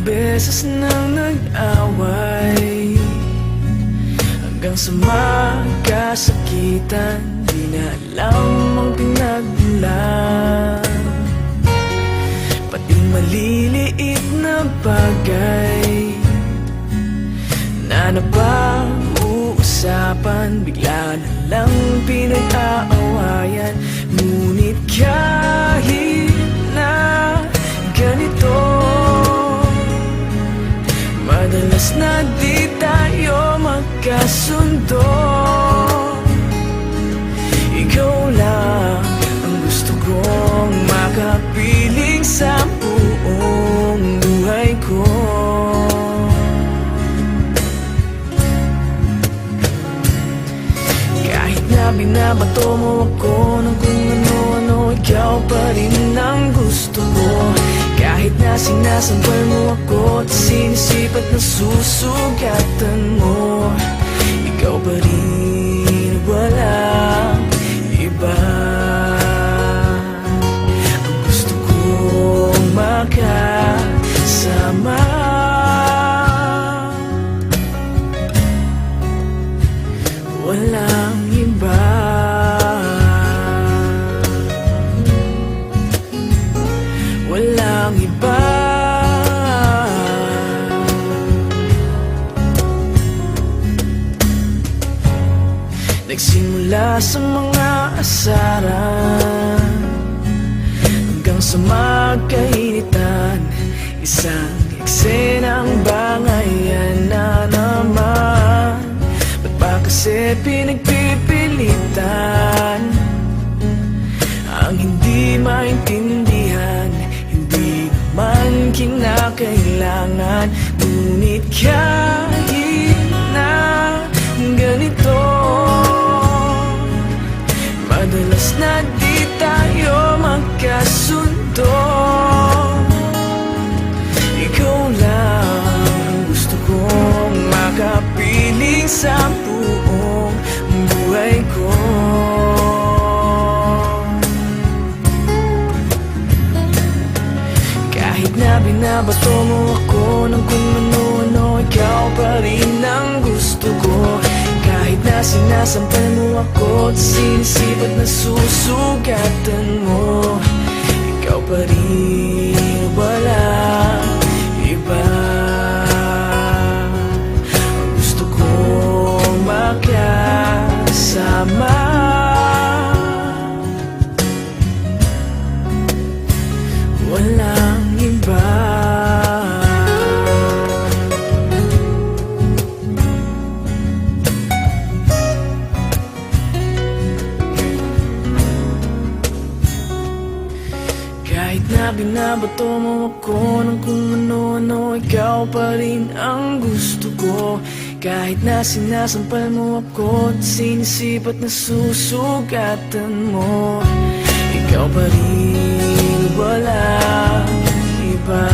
beses nang nag-away, hanggang sa magkasakitan, di na alam ang pinagmulan. Pati maliliit na bagay na napag-uusapan, bigla na lang pinag-aawayan. Ngunit kahit na ganito, madalas na di tayo magkasundo. Ikaw lang ang gusto kong makapiling sa buong buhay ko. Kahit na binabato mo ako ng kung ano-ano, ikaw pa rin ang gusto ko. Kahit na sinasampal mo ako at sinisip at nasusugatan mo, ikaw pa rin, walang iba. Ang gusto kong makasama, walang iba. Walang iba. Nagsimula sa mga asaran, hanggang sa magkainitan, isang eksenang bangayan na naman. Ba't ba kasi pinagpipilitan ang hindi maintindihan? Hindi naman kinakailangan. Ngunit kahit na ganito, madalas na di tayo magkasundo. Ikaw lang ang gusto kong makapiling sa buong buhay ko. Kahit na binabato mo ako ng kung ano-ano, ikaw pa rin ang gusto ko. Kahit na sinasampal mo ako at sinisip at nasusugatan mo, ikaw pa rin, walang iba. Ang gusto kong makasama, walang iba. Kahit na binabato mo ako ng kung ano-ano, ikaw pa rin ang gusto ko. Kahit na sinasampal mo ako at sinisip at nasusugatan mo, ikaw pa rin, walang iba.